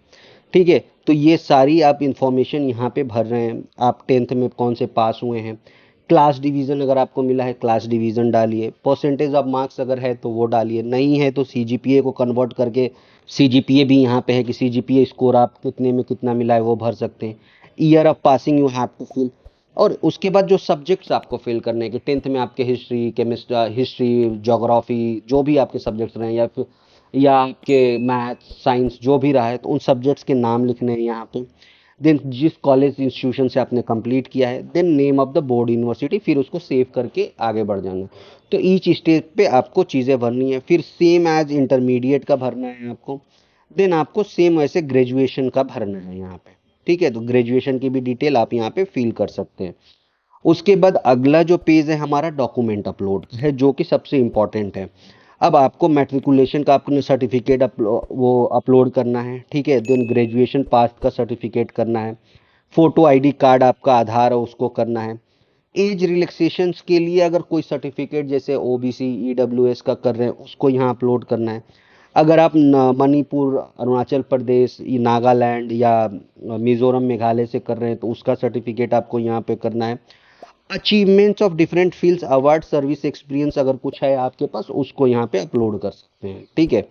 ठीक है। तो ये सारी आप इंफॉर्मेशन यहाँ पे भर रहे हैं। आप 10th में कौन से पास हुए हैं, क्लास डिवीज़न अगर आपको मिला है क्लास डिवीज़न डालिए, परसेंटेज ऑफ मार्क्स अगर है तो वो डालिए, नहीं है तो सीजीपीए को कन्वर्ट करके, सीजीपीए भी यहाँ पे है कि सीजीपीए स्कोर आप कितने में कितना मिला है वो भर सकते हैं। Year of passing you have to fill. और उसके बाद जो सब्जेक्ट्स आपको फिल करने हैं कि 10th में आपके हिस्ट्री, हिस्ट्री, ज्योग्राफी, जो भी आपके सब्जेक्ट्स रहे हैं, या आपके मैथ साइंस जो भी रहा है, तो उन सब्जेक्ट्स के नाम लिखने हैं यहाँ पे। देन जिस कॉलेज इंस्टीट्यूशन से आपने कंप्लीट किया है, then name of the board university, फिर उसको सेव करके आगे बढ़ जाना। तो ईच स्टेज पे आपको चीज़ें भरनी है। फिर सेम एज इंटरमीडिएट का भरना है आपको। देन आपको सेम वैसे ग्रेजुएशन का भरना है यहाँ पे, ठीक है। तो ग्रेजुएशन की भी डिटेल आप यहाँ पे फिल कर सकते हैं। उसके बाद अगला जो पेज है हमारा डॉक्यूमेंट अपलोड है, जो कि सबसे इम्पॉर्टेंट है। अब आपको मैट्रिकुलेशन का अपने सर्टिफिकेट वो अपलोड करना है, ठीक है। देन ग्रेजुएशन पास का सर्टिफिकेट करना है, फोटो आईडी कार्ड आपका आधार है उसको करना है। एज रिलैक्सेशन के लिए अगर कोई सर्टिफिकेट जैसे ओबीसी ईडब्ल्यूएस का कर रहे हैं उसको यहाँ अपलोड करना है। अगर आप मणिपुर, अरुणाचल प्रदेश, नागालैंड या मिजोरम, मेघालय से कर रहे हैं तो उसका सर्टिफिकेट आपको यहाँ पे करना है। Achievements of different fields, award, service experience अगर कुछ है आपके पास उसको यहाँ पे अपलोड कर सकते हैं, ठीक है।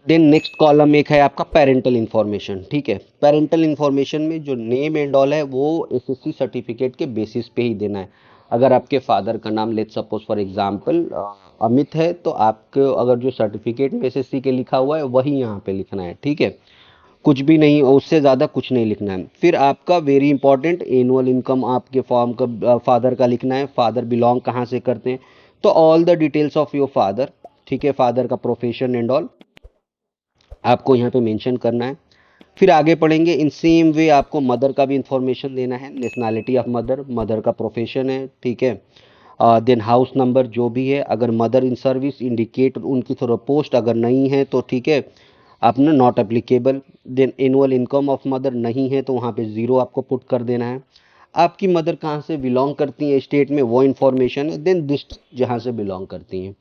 देन नेक्स्ट कॉलम एक है आपका पेरेंटल इन्फॉर्मेशन, ठीक है। पेरेंटल इन्फॉर्मेशन में जो नेम एंड ऑल है वो एसएससी सर्टिफिकेट के बेसिस पे ही देना है। अगर आपके फादर का नाम let's suppose for example Amit है, तो आपको अगर जो सर्टिफिकेट में एसएससी के लिखा हुआ है वही यहाँ पे लिखना है, ठीक है। कुछ भी नहीं, उससे ज़्यादा कुछ नहीं लिखना है। फिर आपका वेरी इंपॉर्टेंट एनुअल इनकम आपके फॉर्म का फादर का लिखना है, फादर बिलोंग कहाँ से करते हैं, तो all the details of your father, ठीक है। फादर का प्रोफेशन एंड ऑल आपको यहाँ पे मेंशन करना है। फिर आगे पढ़ेंगे, इन सेम वे आपको मदर का भी इंफॉर्मेशन देना है, नेशनैलिटी ऑफ मदर, मदर का प्रोफेशन है, ठीक है। देन हाउस नंबर जो भी है, अगर मदर इन सर्विस इंडिकेट उनकी थोड़ा पोस्ट अगर नहीं है तो ठीक है, आपने not applicable. Then annual income of mother नहीं है तो वहाँ पे ज़ीरो आपको पुट कर देना है। आपकी मदर कहाँ से बिलोंग करती हैं स्टेट में वो इन्फॉर्मेशन है। देन डिस्ट्रिक्ट जहाँ से बिलोंग करती हैं,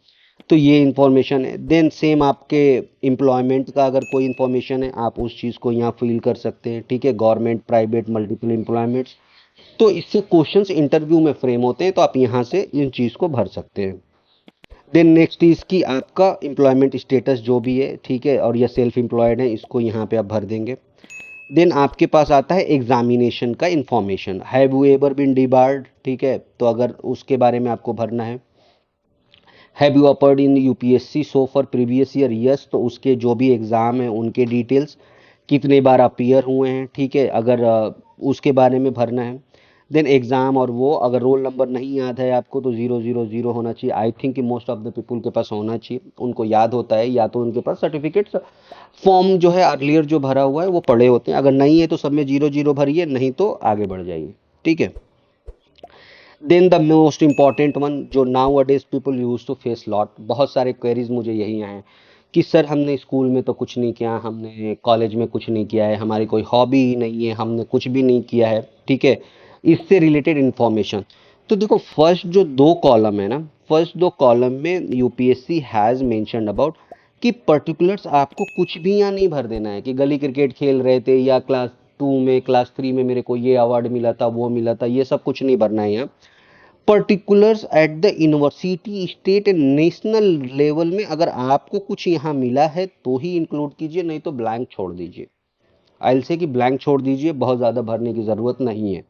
तो ये इन्फॉर्मेशन है। देन सेम आपके एम्प्लॉयमेंट का अगर कोई इन्फॉर्मेशन है आप उस चीज़ को यहाँ फिल कर सकते हैं, ठीक है। गवर्नमेंट, प्राइवेट, मल्टीपल एम्प्लॉयमेंट्स, तो इससे क्वेश्चंस इंटरव्यू में फ्रेम होते हैं, तो आप यहाँ से इन चीज़ को भर सकते हैं। देन नेक्स्ट इज की आपका एम्प्लॉयमेंट स्टेटस जो भी है, ठीक है, और या सेल्फ एम्प्लॉयड है, इसको यहाँ पे आप भर देंगे। देन आपके पास आता है एग्जामिनेशन का information, have you ever been debarred, ठीक है, तो अगर उसके बारे में आपको भरना है। Have you appeared in UPSC so for previous year, yes, तो उसके जो भी एग्ज़ाम है उनके डिटेल्स, कितने बार अपीयर हुए हैं, ठीक है, अगर उसके बारे में भरना है। देन एग्ज़ाम और वो अगर रोल नंबर नहीं याद है आपको तो 000 होना चाहिए। आई थिंक कि मोस्ट ऑफ द पीपल के पास होना चाहिए, उनको याद होता है, या तो उनके पास सर्टिफिकेट्स फॉर्म जो है अर्लियर जो भरा हुआ है वो पड़े होते हैं। अगर नहीं है तो सब में 0 भरिए, नहीं तो आगे बढ़ जाइए, ठीक है। Then the most important one जो nowadays people use to face lot, बहुत सारे क्वेरीज मुझे यही आए हैं कि सर हमने स्कूल में तो कुछ नहीं किया, हमने कॉलेज में कुछ नहीं किया है, हमारी कोई हॉबी ही नहीं है, हमने कुछ भी नहीं किया है, ठीक है। इससे रिलेटेड इंफॉर्मेशन, तो देखो फर्स्ट जो दो कॉलम है ना, फर्स्ट दो कॉलम में यूपीएससी हैज़ मेंशन्ड अबाउट कि पर्टिकुलर्स आपको कुछ भी यहाँ नहीं भर देना है कि गली क्रिकेट खेल रहे थे या क्लास 2 में, क्लास 3 में मेरे को ये अवार्ड मिला था, वो मिला था, ये सब कुछ नहीं भरना है यहाँ। Particulars at the university, state and national level में अगर आपको कुछ यहाँ मिला है तो ही इंक्लूड कीजिए, नहीं तो ब्लैंक छोड़ दीजिए। आई से कि ब्लैंक छोड़ दीजिए, बहुत ज़्यादा भरने की ज़रूरत नहीं है,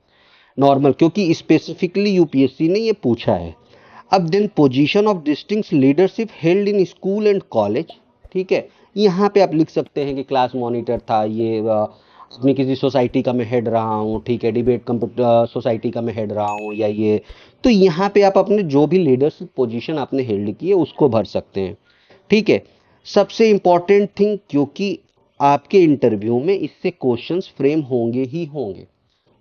नॉर्मल, क्योंकि स्पेसिफिकली यूपीएससी ने ये पूछा है। अब then position of distinct leadership held in school and college, ठीक है, यहाँ पे आप लिख सकते हैं कि क्लास मॉनिटर था, ये अपनी किसी सोसाइटी का मैं हेड रहा हूँ, ठीक है, डिबेट सोसाइटी का मैं हेड रहा हूँ, या ये, तो यहाँ पे आप अपने जो भी लीडरशिप पोजीशन आपने हेल्ड की है उसको भर सकते हैं, ठीक है। सबसे इंपॉर्टेंट थिंग, क्योंकि आपके इंटरव्यू में इससे क्वेश्चंस फ्रेम होंगे ही होंगे,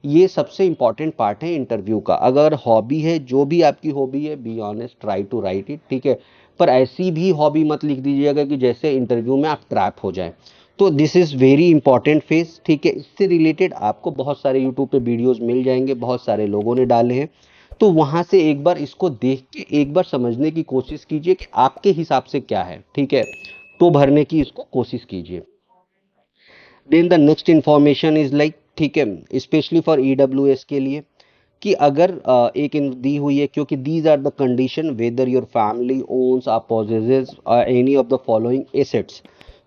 ये सबसे इंपॉर्टेंट पार्ट है इंटरव्यू का। अगर हॉबी है, जो भी आपकी हॉबी है, be honest, try to write it, ठीक है। पर ऐसी भी हॉबी मत लिख दीजिएगा कि जैसे इंटरव्यू में आप ट्रैप हो जाए। तो this is very important phase, ठीक है। इससे रिलेटेड आपको बहुत सारे यूट्यूब पे वीडियोस मिल जाएंगे, बहुत सारे लोगों ने डाले हैं। तो वहां से एक बार इसको देख के एक बार समझने की कोशिश कीजिए कि आपके हिसाब से क्या है, ठीक है। तो भरने की इसको कोशिश कीजिए। Then the next information is like, ठीक है, स्पेशली फॉर ईडब्ल्यूएस के लिए, कि अगर एक दी हुई है, क्योंकि these are the condition whether your family owns और possesses any of the following assets.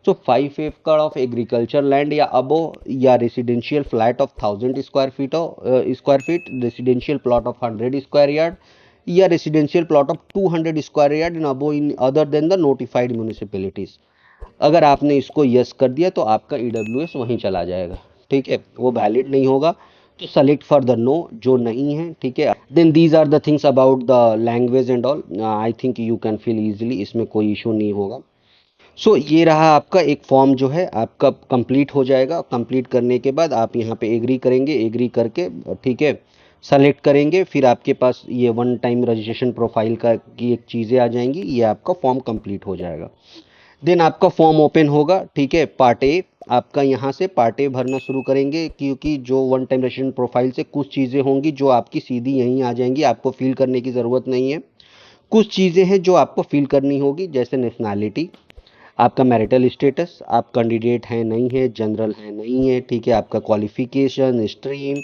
तो 5 एकड़ ऑफ एग्रीकल्चर लैंड या अबो, या residential flat of 1000 square feet, residential plot of 100 square yard, या residential plot of 200 square yard in above in other than the notified municipalities. अगर आपने इसको yes कर दिया तो आपका ईडब्ल्यूएस वहीं चला जाएगा, ठीक है, वो वैलिड नहीं होगा। तो सेलेक्ट फॉर द नो, जो नहीं है, ठीक है। Then these are the things about the language and all, I think you can feel easily, इसमें कोई इशू नहीं होगा। सो ये रहा आपका एक फॉर्म जो है आपका कंप्लीट हो जाएगा। कंप्लीट करने के बाद आप यहाँ पे एग्री करेंगे, एग्री करके, ठीक है, सेलेक्ट करेंगे। फिर आपके पास ये वन टाइम रजिस्ट्रेशन प्रोफाइल का की एक चीज़ें आ जाएंगी, ये आपका फॉर्म कंप्लीट हो जाएगा। देन आपका फॉर्म ओपन होगा, ठीक है। पार्ट ए, आपका यहाँ से पार्ट ए भरना शुरू करेंगे, क्योंकि जो वन टाइम रेसिडेंट प्रोफाइल से कुछ चीज़ें होंगी जो आपकी सीधी यहीं आ जाएंगी, आपको फिल करने की ज़रूरत नहीं है। कुछ चीज़ें हैं जो आपको फिल करनी होगी, जैसे नेशनैलिटी, आपका मैरिटल स्टेटस, आप कैंडिडेट हैं नहीं है, जनरल है नहीं है, ठीक है, आपका क्वालिफिकेशन, स्ट्रीम,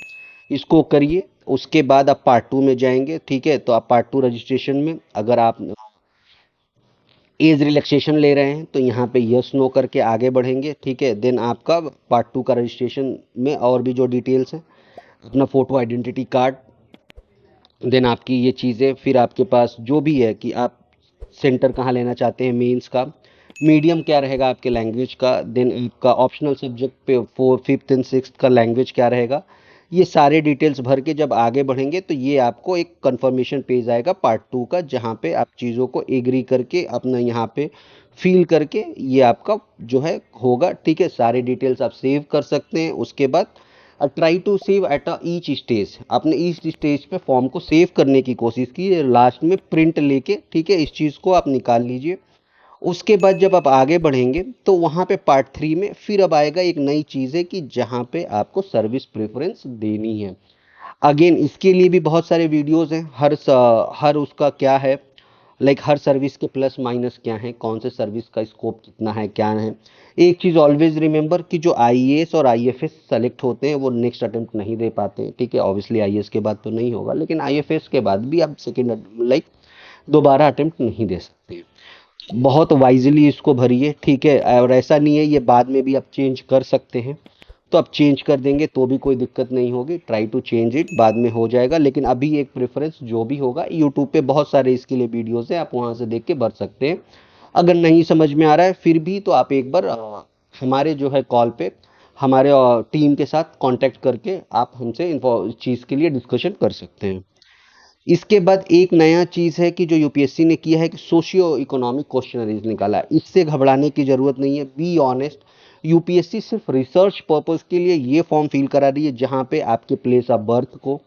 इसको करिए। उसके बाद आप पार्ट 2 में जाएंगे, ठीक है। तो आप पार्ट 2 रजिस्ट्रेशन में अगर आप एज रिलैक्सेशन ले रहे हैं तो यहाँ पे यस नो करके आगे बढ़ेंगे, ठीक है। देन आपका पार्ट 2 का रजिस्ट्रेशन में और भी जो डिटेल्स हैं, अपना फ़ोटो, आइडेंटिटी कार्ड, देन आपकी ये चीज़ें, फिर आपके पास जो भी है कि आप सेंटर कहाँ लेना चाहते हैं, मेंस का, मीडियम क्या रहेगा आपके लैंग्वेज का, देन आपका ऑप्शनल सब्जेक्ट पे 4th 5th एंड 6th का लैंग्वेज क्या रहेगा। ये सारे डिटेल्स भर के जब आगे बढ़ेंगे तो ये आपको एक कंफर्मेशन पेज आएगा पार्ट 2 का, जहाँ पे आप चीज़ों को एग्री करके अपना यहाँ पे फिल करके ये आपका जो है होगा, ठीक है। सारे डिटेल्स आप सेव कर सकते हैं। उसके बाद try to save at each stage, आपने ईच स्टेज पे फॉर्म को सेव करने की कोशिश की, लास्ट में प्रिंट लेके, ठीक है, इस चीज़ को आप निकाल लीजिए। उसके बाद जब आप आगे बढ़ेंगे तो वहाँ पे पार्ट 3 में फिर अब आएगा एक नई चीज़ है कि जहाँ पे आपको सर्विस प्रेफरेंस देनी है। अगेन इसके लिए भी बहुत सारे वीडियोस हैं, हर उसका क्या है, लाइक हर सर्विस के प्लस माइनस क्या है, कौन से सर्विस का स्कोप कितना है, क्या है। एक चीज़ ऑलवेज रिमेंबर कि जो आईएएस और आईएफएस सेलेक्ट होते हैं वो नेक्स्ट अटेम्प्ट नहीं दे पाते, ठीक है। ऑब्वियसली आईएएस के बाद तो नहीं होगा, लेकिन आईएफएस के बाद भी आप सेकेंड लाइक दोबारा अटेम्प्ट नहीं दे सकते। बहुत वाइजली इसको भरिए, ठीक है। और ऐसा नहीं है ये बाद में भी आप चेंज कर सकते हैं, तो आप चेंज कर देंगे तो भी कोई दिक्कत नहीं होगी। ट्राई टू चेंज इट, बाद में हो जाएगा। लेकिन अभी एक प्रेफरेंस जो भी होगा, यूट्यूब पे बहुत सारे इसके लिए वीडियोस हैं, आप वहाँ से देख के भर सकते हैं। अगर नहीं समझ में आ रहा है फिर भी तो आप एक बार हमारे जो है कॉल पे हमारे टीम के साथ कांटेक्ट करके आप हमसे इस चीज़ के लिए डिस्कशन कर सकते हैं। इसके बाद एक नया चीज़ है कि जो यूपीएससी ने किया है कि सोशियो इकोनॉमिक क्वेश्चनरीज निकाला है। इससे घबराने की ज़रूरत नहीं है, बी ऑनेस्ट। यूपीएससी सिर्फ रिसर्च पर्पस के लिए ये फॉर्म फिल करा रही है, जहाँ पे आपके प्लेस ऑफ बर्थ को,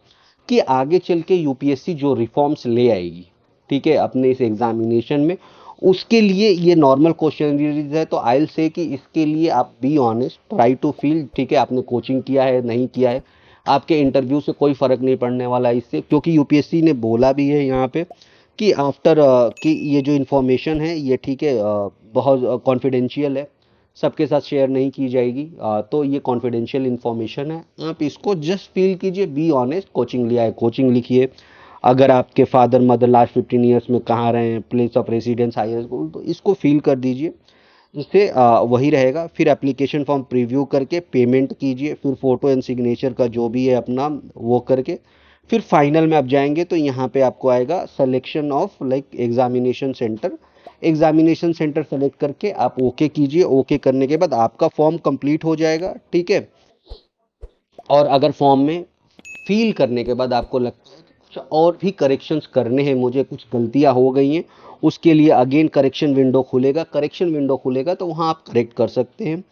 कि आगे चल के यूपीएससी जो रिफॉर्म्स ले आएगी, ठीक है, अपने इस एग्जामिनेशन में, उसके लिए ये नॉर्मल क्वेश्चनरीज है। तो आई विल से कि इसके लिए आप be honest, try to feel, ठीक है। आपने कोचिंग किया है नहीं किया है, आपके इंटरव्यू से कोई फ़र्क नहीं पड़ने वाला है इससे, क्योंकि यूपीएससी ने बोला भी है यहाँ पे कि आफ्टर कि ये जो इन्फॉर्मेशन है ये, ठीक है, बहुत कॉन्फिडेंशियल है, सबके साथ शेयर नहीं की जाएगी। तो ये कॉन्फिडेंशियल इन्फॉर्मेशन है, आप इसको जस्ट फील कीजिए, बी ऑनेस्ट। कोचिंग लिया है, कोचिंग लिखिए। अगर आपके फादर मदर लास्ट 15 ईयर्स में कहाँ रहे हैं, place of residence higher school, तो इसको फील कर दीजिए। इससे वही रहेगा। फिर एप्लीकेशन फॉर्म प्रीव्यू करके पेमेंट कीजिए, फिर फ़ोटो एंड सिग्नेचर का जो भी है अपना वो करके, फिर फाइनल में आप जाएंगे तो यहाँ पे आपको आएगा selection of like examination centre. Examination centre select करके आप ओके कीजिए। ओके करने के बाद आपका फॉर्म कंप्लीट हो जाएगा, ठीक है। और अगर फॉर्म में फील करने के बाद आपको लगता है कि कुछ और भी करेक्शंस करने हैं, मुझे कुछ गलतियां हो गई हैं, उसके लिए अगेन करेक्शन विंडो खुलेगा। करेक्शन विंडो खुलेगा तो वहाँ आप करेक्ट कर सकते हैं।